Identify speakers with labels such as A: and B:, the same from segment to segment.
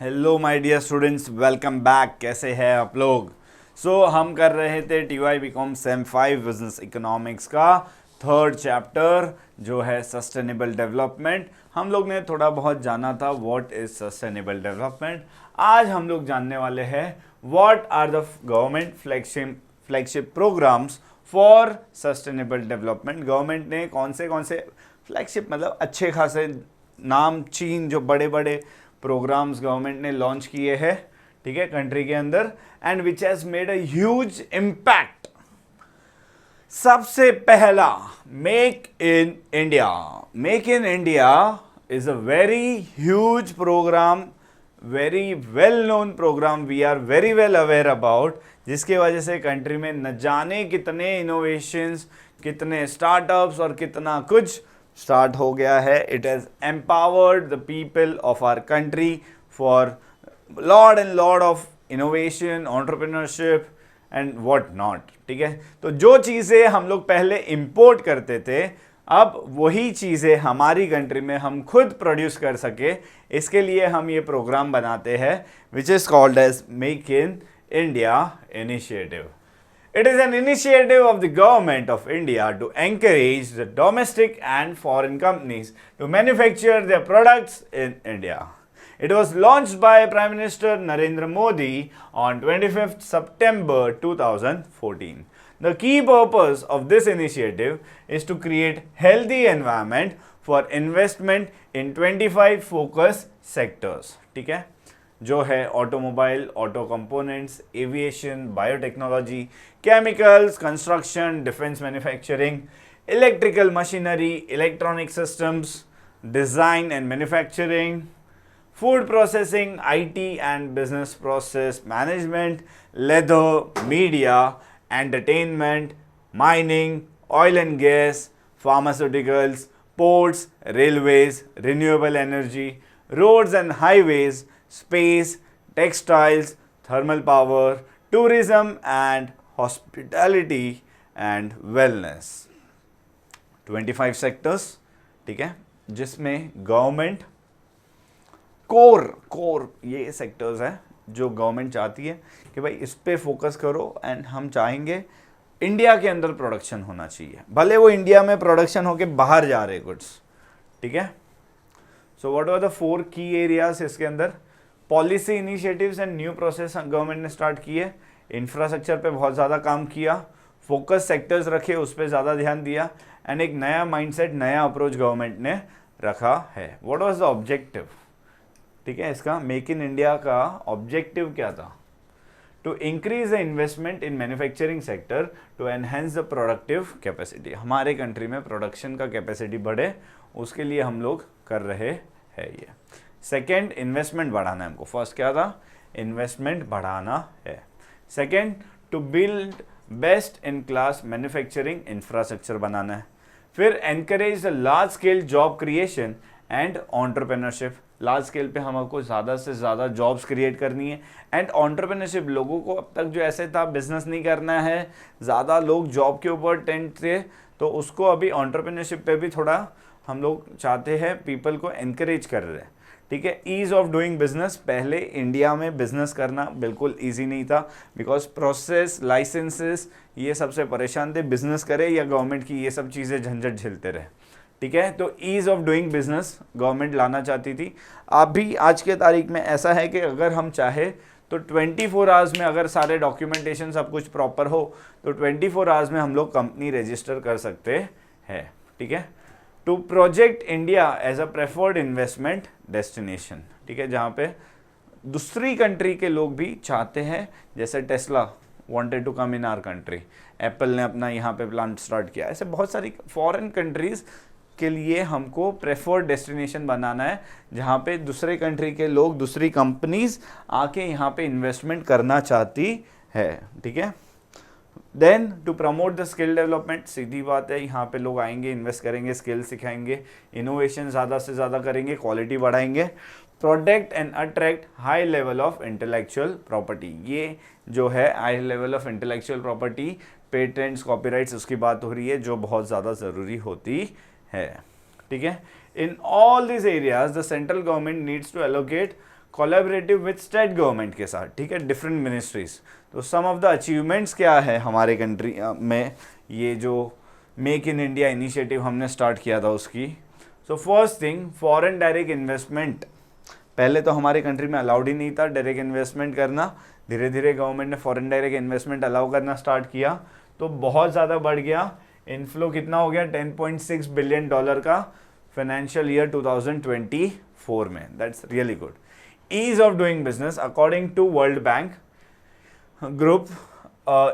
A: Hello my dear students, welcome back. कैसे हैं आप लोग? हम कर रहे थे TY BCom same 5 business economics का थर्ड चैप्टर जो है सस्टेनेबल डेवलपमेंट। हम लोग ने थोड़ा बहुत जाना था व्हाट इज सस्टेनेबल डेवलपमेंट। आज हम लोग जानने वाले हैं what are the government flagship programmes for sustainable development. Government ने कौन से फ्लैगशिप मतलब अच्छे खासे नामचीन जो बड़े बड़े प्रोग्राम्स गवर्नमेंट ने लॉन्च किए हैं, ठीक है, कंट्री के अंदर, and which has made a huge impact. सबसे पहला make in India. Make in India is a very huge programme, very well known programme, we are very well aware about, जिसके वजह से कंट्री में न जाने कितने इनोवेशंस, कितने स्टार्टअप्स और कितना कुछ स्टार्ट हो गया है। It has empowered the people of our country for lot and lot of innovation, entrepreneurship and what not. ठीक है, तो जो चीज़ें हम लोग पहले इंपोर्ट करते थे, अब वही चीज़ें हमारी कंट्री में हम खुद प्रोड्यूस कर सके, इसके लिए हम ये प्रोग्राम बनाते हैं which is called as make in India initiative. It is an initiative of the government of India to encourage the domestic and foreign companies to manufacture their products in India. It was launched by Prime Minister Narendra Modi on 25th September 2014. The key purpose of this initiative is to create healthy environment for investment in 25 focus sectors. ठीक है, जो है automobile, auto components, aviation, biotechnology, chemicals, construction, defence manufacturing, electrical machinery, electronic systems, design and manufacturing, food processing, IT and business process management, leather, media, entertainment, mining, oil and gas, pharmaceuticals, ports, railways, renewable energy, roads and highways, space, textiles, thermal power, tourism and hospitality and wellness. 25 sectors, ठीक है, जिसमें government core ये sectors है जो government चाहती है कि भाई इस पे फोकस करो, एंड हम चाहेंगे इंडिया के अंदर प्रोडक्शन होना चाहिए, भले वो इंडिया में प्रोडक्शन होके बाहर जा रहे गुड्स. ठीक है, सो व्हाट आर द 4 की एरियाज इसके अंदर? Policy initiatives and new process government ने स्टार्ट किए, इंफ्रास्ट्रक्चर पे बहुत ज़्यादा काम किया, फोकस सेक्टर्स रखे, उस पर ज़्यादा ध्यान दिया, एंड एक नया माइंडसेट, नया अप्रोच गवर्नमेंट ने रखा है. What was the objective? ठीक है, इसका मेक इन इंडिया का ऑब्जेक्टिव क्या था? To increase the investment in manufacturing sector to enhance the productive capacity. हमारे कंट्री में प्रोडक्शन का कैपेसिटी बढ़े, उसके लिए हम लोग कर रहे हैं ये. सेकेंड, इन्वेस्टमेंट बढ़ाना है हमको. फर्स्ट क्या था? इन्वेस्टमेंट बढ़ाना है. Second, to build best in class manufacturing infrastructure बनाना है. फिर encourage the large scale job creation and entrepreneurship. Large scale पे हमको ज़्यादा से ज़्यादा जॉब्स क्रिएट करनी है, एंड एंटरप्रेन्योरशिप. लोगों को अब तक जो ऐसे था बिजनेस नहीं करना है, ज़्यादा लोग जॉब के ऊपर टेंट थे, तो उसको अभी एंटरप्रेन्योरशिप पे भी थोड़ा हम लोग चाहते हैं, पीपल को एनकरेज कर रहे हैं. ठीक है, ईज ऑफ डूइंग बिजनेस. पहले इंडिया में बिजनेस करना बिल्कुल इजी नहीं था, बिकॉज प्रोसेस, लाइसेंसेस, ये सबसे परेशान थे. बिजनेस करे या गवर्नमेंट की ये सब चीज़ें झंझट झेलते रहे. ठीक है, तो ease of doing business government लाना चाहती थी. अभी आज के तारीख में ऐसा है कि अगर हम चाहे तो 24 आवर्स में अगर सारे डॉक्यूमेंटेशन सब कुछ प्रॉपर हो तो 24 आवर्स में हम लोग कंपनी रजिस्टर कर सकते हैं. ठीक है, to project India as a preferred investment destination. ठीक है, जहाँ पे दूसरी कंट्री के लोग भी चाहते हैं, जैसे Tesla wanted to come in our country, Apple ने अपना यहाँ पे प्लांट स्टार्ट किया, ऐसे बहुत सारी फॉरेन कंट्रीज़ के लिए हमको प्रेफर्ड डेस्टिनेशन बनाना है, जहाँ पे दूसरे कंट्री के लोग, दूसरी कंपनीज आके यहाँ पे इन्वेस्टमेंट करना चाहती है. ठीक है, then to promote the skill development. सीधी बात है, यहाँ पे लोग आएंगे, इन्वेस्ट करेंगे, स्किल सिखाएंगे, इनोवेशन ज़्यादा से ज़्यादा करेंगे, क्वालिटी बढ़ाएंगे. Protect and attract high level of intellectual property. ये जो है high level of intellectual property, patents, copyrights, उसकी बात हो रही है, जो बहुत ज़्यादा ज़रूरी होती है. ठीक है, in all this areas the central government needs to allocate collaborative with state government के साथ, ठीक है, डिफरेंट मिनिस्ट्रीज। तो सम ऑफ द अचीवमेंट्स क्या है हमारे कंट्री में, ये जो मेक इन इंडिया इनिशिएटिव हमने स्टार्ट किया था उसकी। So first thing, foreign direct investment. पहले तो हमारे कंट्री में अलाउड ही नहीं था डायरेक्ट इन्वेस्टमेंट करना, धीरे धीरे गवर्नमेंट ने फॉरेन डायरेक्ट इन्वेस्टमेंट अलाउ करना स्टार्ट किया, तो बहुत ज़्यादा बढ़ गया। इनफ्लो कितना हो गया, $10.6 बिलियन का फाइनेंशियल ईयर 2024 में। That's really good. Ease of doing business according to World Bank Group,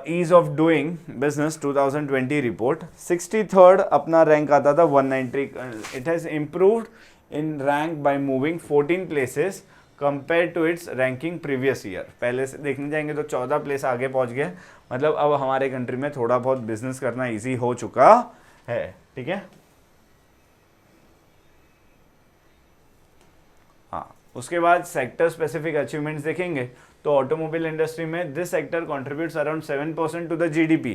A: ease of doing business 2020 report, 63rd अपना रैंक आता था 190। It has improved in rank by moving 14 places compare to its ranking previous year. पहले से देखने जाएंगे तो 14 place आगे पहुंच गए, मतलब अब हमारे कंट्री में थोड़ा बहुत बिजनेस करना इजी हो चुका है, ठीक है। हाँ, उसके बाद सेक्टर स्पेसिफिक अचीवमेंट्स देखेंगे तो ऑटोमोबाइल इंडस्ट्री में this sector contributes around 7% to the GDP,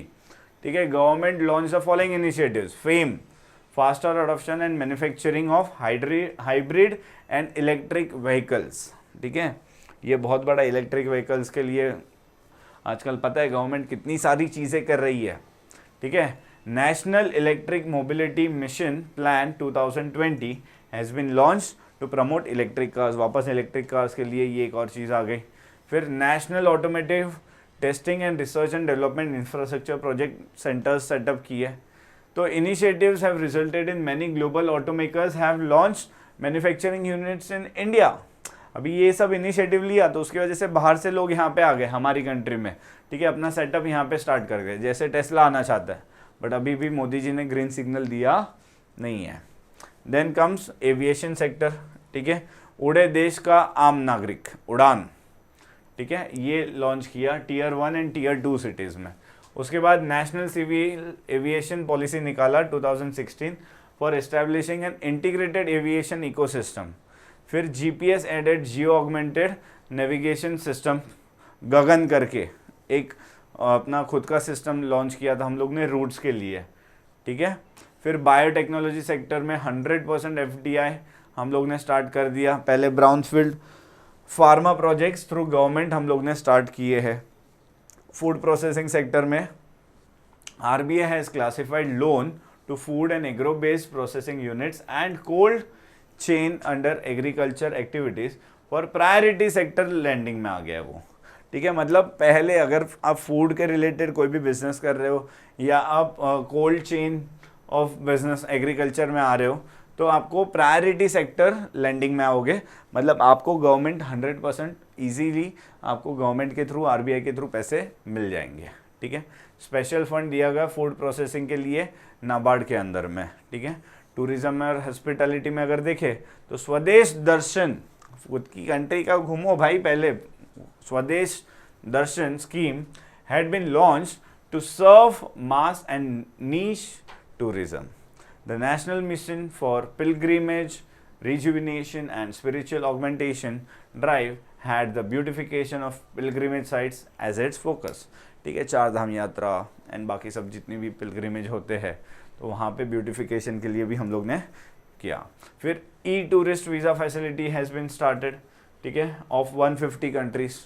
A: ठीक है। Government launch the following initiatives, FAME, faster adoption and manufacturing of hybrid and electric vehicles, ठीक है। ये बहुत बड़ा इलेक्ट्रिक व्हीकल्स के लिए आजकल पता है गवर्नमेंट कितनी सारी चीज़ें कर रही है, ठीक है। National electric mobility mission plan 2020 has been launch to promote electric cars. वापस इलेक्ट्रिक कार्स के लिए ये एक और चीज़ आ गई। फिर national automotive testing and research and development infrastructure project centres set up किए। तो initiatives have resulted in many global automakers have launched manufacturing units in India। अभी ये सब इनिशिएटिव लिया तो उसकी वजह से बाहर से लोग यहाँ पे आ गए हमारी कंट्री में, ठीक है, अपना सेटअप यहाँ पे स्टार्ट कर गए। जैसे टेस्ला आना चाहता है, बट अभी भी मोदी जी ने ग्रीन सिग्नल दिया नहीं है। देन कम्स एविएशन सेक्टर, ठीक है, उड़े देश का आम नागरिक उड़ान, ठीक है, ये लॉन्च किया Tier 1 एंड Tier 2 सिटीज़ में। उसके बाद नेशनल सिविल एविएशन पॉलिसी निकाला 2016 for establishing an integrated aviation ecosystem. फिर GPS aided geo augmented navigation system GAGAN करके एक अपना खुद का सिस्टम लॉन्च किया था हम लोग ने रूट्स के लिए, ठीक है। फिर बायोटेक्नोलॉजी सेक्टर में 100% FDI हम लोग ने स्टार्ट कर दिया। पहले brownfield pharma projects through government हम लोग ने स्टार्ट किए हैं। फूड प्रोसेसिंग सेक्टर में RBI has classified loan to food and agro based processing units and cold chain under agriculture activities for priority sector lending में आ गया वो, ठीक है। मतलब पहले अगर आप फूड के रिलेटेड कोई भी बिजनेस कर रहे हो या आप cold chain of business agriculture में आ रहे हो तो आपको प्रायोरिटी सेक्टर लैंडिंग में आओगे, मतलब आपको गवर्नमेंट 100% ईजीली आपको गवर्नमेंट के थ्रू RBI के थ्रू पैसे मिल जाएंगे, ठीक है। स्पेशल फंड दिया गया फूड प्रोसेसिंग के लिए नाबार्ड के अंदर में, ठीक है। टूरिज्म और हॉस्पिटैलिटी में अगर देखें तो स्वदेश दर्शन, खुद की कंट्री का घूमो भाई, पहले Swadesh Darshan scheme had been launch to serve mass and niche tourism. The National Mission for Pilgrimage, Rejuvenation and Spiritual Augmentation Drive had the beautification of pilgrimage sites as its focus, ठीक है। चार धाम यात्रा एंड बाकी सब जितनी भी पिलग्रिमेज होते हैं तो वहाँ पे ब्यूटिफिकेशन के लिए भी हम लोग ने किया। फिर tourist visa facility has been started, ठीक है, of 150 countries.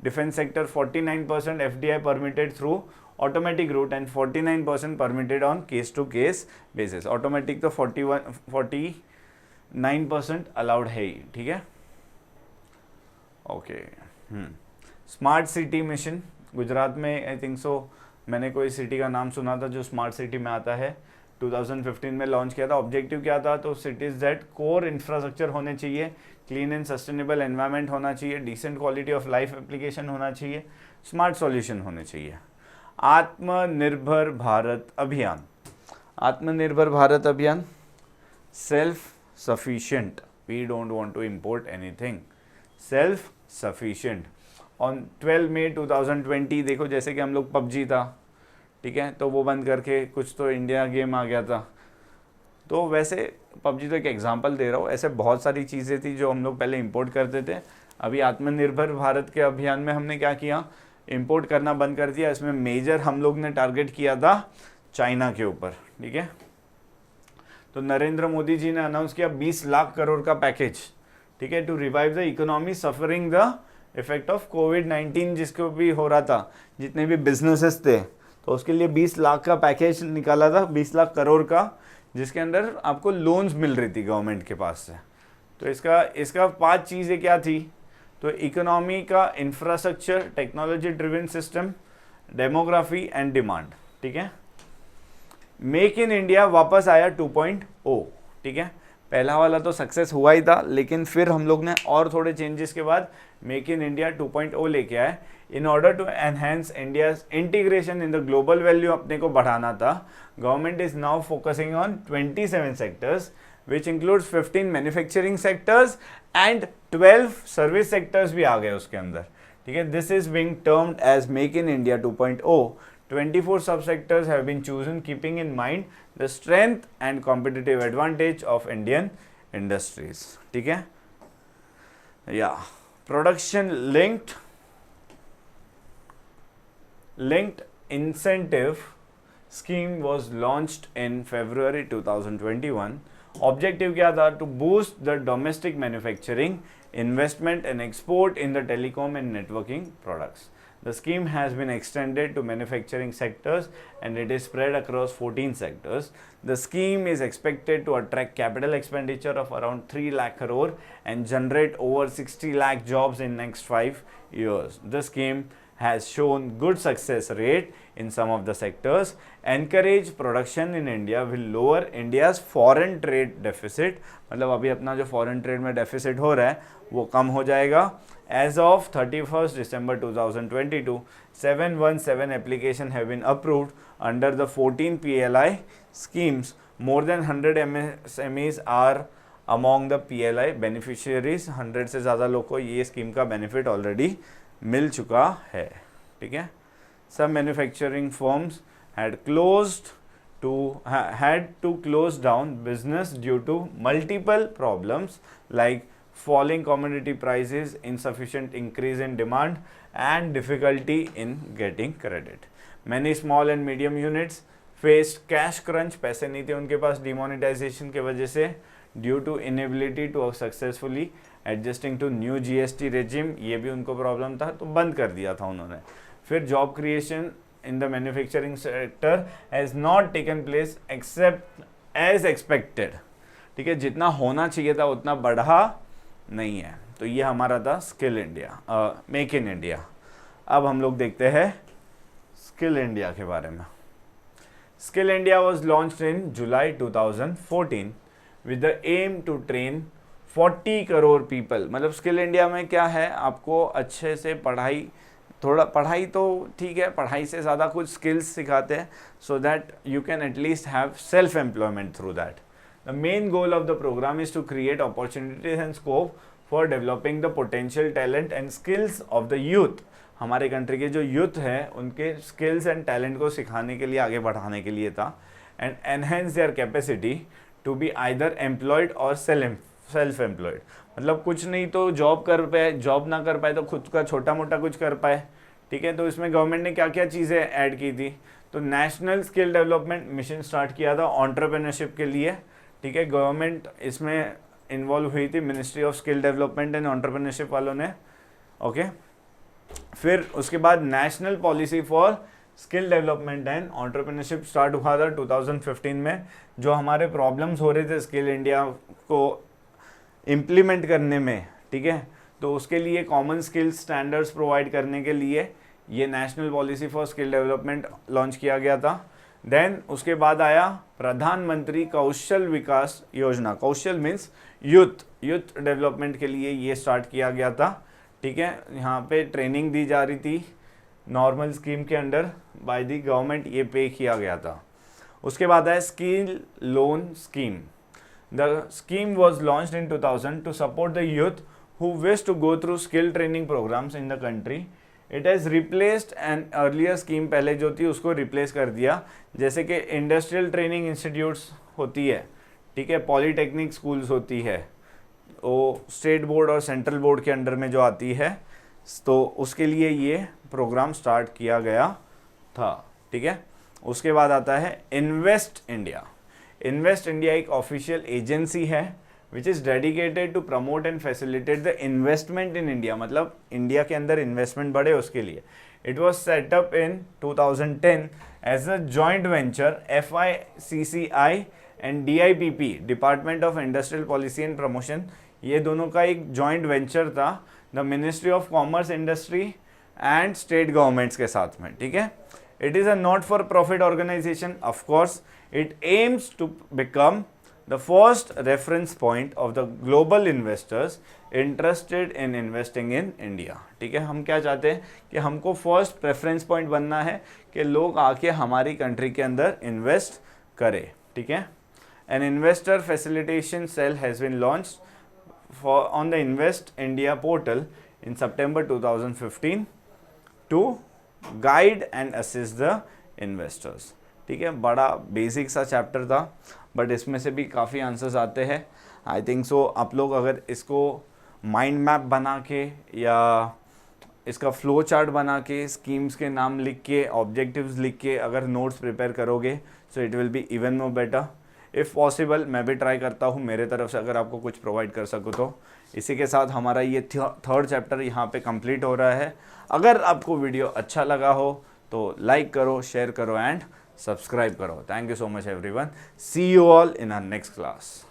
A: Defence sector 49% FDI permitted through automatic route and 49% permitted on case to case basis. Automatic तो 49% अलाउड है ही, ठीक है, okay. Smart city mission Gujarat में आई थिंक सो मैंने कोई सिटी का नाम सुना था जो स्मार्ट सिटी में आता है, 2015 में लॉन्च किया था। ऑब्जेक्टिव क्या था, तो सिटीज़ दैट कोर इंफ्रास्ट्रक्चर होने चाहिए, क्लीन एंड सस्टेनेबल एनवायरनमेंट होना चाहिए, decent quality of life application होना चाहिए, स्मार्ट सॉल्यूशन होने चाहिए। आत्मनिर्भर भारत अभियान, Atmanirbhar Bharat Abhiyan, self sufficient, we don't want to import anything, self sufficient. On 12 May 2020 देखो, जैसे कि हम लोग PUBG था, ठीक है, तो वो बंद करके कुछ तो इंडिया गेम आ गया था। तो वैसे PUBG तो एक एग्जांपल दे रहा हूँ, ऐसे बहुत सारी चीज़ें थी जो हम लोग पहले इंपोर्ट करते थे। अभी आत्मनिर्भर भारत के अभियान में हमने क्या किया, इंपोर्ट करना बंद कर दिया। इसमें मेजर हम लोग ने टारगेट किया था चाइना के ऊपर, ठीक है। तो नरेंद्र मोदी जी ने अनाउंस किया 20 लाख करोड़ का पैकेज, ठीक है, to revive the economy suffering the effect of कोविड-19, जिसको भी हो रहा था, जितने भी बिजनेसेस थे, तो उसके लिए 20 लाख का पैकेज निकाला था, 20 लाख करोड़ का, जिसके अंदर आपको लोन्स मिल रही थी गवर्नमेंट के पास से। तो इसका 5 चीज़ें क्या थी, तो इकोनॉमी का infrastructure, technology driven system, demography and demand. ठीक है, मेक इन इंडिया वापस आया 2.0। ठीक है, पहला वाला तो सक्सेस हुआ ही था, लेकिन फिर हम लोग ने और थोड़े चेंजेस के बाद मेक इन इंडिया 2.0 लेके आए। In order to enhance India's integration in the global value अपने को बढ़ाना था। Government is now focusing on 27 sectors which includes 15 manufacturing sectors and 12 service sectors भी आ गए उसके अंदर। ठीक है, this is being termed as make in India 2.0। 24 subsectors have been chosen keeping in mind the strength and competitive advantage of Indian industries. ठीक है, yeah, production linked incentive scheme was launched in February 2021. Objective क्या था, to boost the domestic manufacturing, investment and export in the telecom and networking products. The scheme has been extended to manufacturing sectors and it is spread across 14 sectors. The scheme is expected to attract capital expenditure of around 3 lakh crore and generate over 60 lakh jobs in next 5 years. The scheme has shown good success rate in some of the sectors. Encourage production in India will lower India's foreign trade deficit. मतलब अभी अपना जो foreign trade में deficit हो रहा है वो कम हो जाएगा। As of 31st December 2022, 717 applications have been approved under the 14 PLI schemes. More than 100 MSMEs are among the PLI beneficiaries. 100 से ज़्यादा लोग को ये स्कीम का बेनिफिट ऑलरेडी मिल चुका है। ठीक है, some manufacturing firms had to close down business due to multiple problems like falling commodity prices, insufficient increase in demand and difficulty in getting credit. Many small and medium units faced cash crunch, पैसे नहीं थे उनके पास demonetization के वजह से, due to inability to successfully adjusting to new GST regime, ये भी उनको प्रॉब्लम था तो बंद कर दिया था उन्होंने। फिर job creation in the manufacturing sector has not taken place except as expected. ठीक है, जितना होना चाहिए था उतना बढ़ा नहीं है। तो ये हमारा था skill India, make in India. अब हम लोग देखते हैं स्किल इंडिया के बारे में। Skill India was launched in July 2014 with the aim to train 40 crore people. मतलब स्किल इंडिया में क्या है, आपको अच्छे से पढ़ाई तो ठीक है, पढ़ाई से ज़्यादा कुछ स्किल्स सिखाते हैं so that you can at least have self employment through that. The main goal of the programme is to create opportunities and scope for developing the potential talent and skills of the youth. हमारे country के जो youth हैं उनके skills and talent को सिखाने के लिए, आगे बढ़ाने के लिए था। And enhance their capacity to be either employed और सेल्फ एम्प्लॉयड। मतलब कुछ नहीं तो जॉब ना कर पाए तो खुद का छोटा मोटा कुछ कर पाए। ठीक है, तो इसमें गवर्नमेंट ने क्या क्या चीज़ें ऐड की थी, तो national skill development mission start किया था एंटरप्रेन्योरशिप के लिए। ठीक है, गवर्नमेंट इसमें इन्वॉल्व हुई थी, ministry of skill development and entrepreneurship वालों ने। ओके, फिर उसके बाद national policy for skill development and entrepreneurship start हुआ था 2015 में। जो हमारे प्रॉब्लम्स हो रहे थे स्किल इंडिया को इम्प्लीमेंट करने में, ठीक है, तो उसके लिए कॉमन स्किल स्टैंडर्ड्स प्रोवाइड करने के लिए ये national policy for skill development launch किया गया था। देन उसके बाद आया प्रधानमंत्री कौशल विकास योजना। कौशल मीन्स यूथ डेवलपमेंट के लिए ये स्टार्ट किया गया था। ठीक है, यहाँ पे ट्रेनिंग दी जा रही थी नॉर्मल स्कीम के अंडर बाय द गवर्नमेंट, ये पे किया गया था। उसके बाद आया skill loan scheme. The scheme was launched in 2000 to support the youth who wish to go through skill training programs in the country. It has replaced an earlier scheme, पहले जो थी उसको रिप्लेस कर दिया। जैसे कि इंडस्ट्रियल ट्रेनिंग इंस्टीट्यूट्स होती है, ठीक है, पॉलीटेक्निक स्कूल्स होती है, वो स्टेट बोर्ड और सेंट्रल बोर्ड के अंडर में जो आती है, तो उसके लिए ये प्रोग्राम स्टार्ट किया गया था। ठीक है, उसके बाद आता है इन्वेस्ट इंडिया। इन्वेस्ट इंडिया एक ऑफिशियल एजेंसी है which is dedicated to promote and facilitate the investment in India, मतलब इंडिया के अंदर इन्वेस्टमेंट बढ़े उसके लिए. It was set up in 2010 as a joint venture FICCI and DIPP, department of industrial policy and promotion, ये दोनों का एक जॉइंट वेंचर था the ministry of commerce, industry and state governments के साथ में. ठीक है. It is a not for profit organisation. Of course it aims to become the first reference point of the global investors interested in investing in India. ठीक है. हम क्या चाहते हैं कि हमको फर्स्ट प्रेफरेंस पॉइंट बनना है कि लोग आके हमारी कंट्री के अंदर इन्वेस्ट करें. ठीक है. An investor facilitation cell has been launched on the Invest India portal in September 2015 to guide and assist the investors. ठीक है. बड़ा बेसिक सा चैप्टर था बट इसमें से भी काफ़ी आंसर्स आते हैं. आई थिंक सो आप लोग अगर इसको माइंड मैप बना के या इसका फ्लो चार्ट बना के, स्कीम्स के नाम लिख के, ऑब्जेक्टिव्स लिख के अगर नोट्स प्रिपेयर करोगे so it will be even more better. If possible मैं भी ट्राई करता हूँ मेरे तरफ से अगर आपको कुछ प्रोवाइड कर सकूँ तो. इसी के साथ हमारा ये थर्ड चैप्टर यहाँ पे कंप्लीट हो रहा है. अगर आपको वीडियो अच्छा लगा हो तो लाइक करो, शेयर करो एंड सब्सक्राइब करो. Thank you so much everyone. See you all in our next class.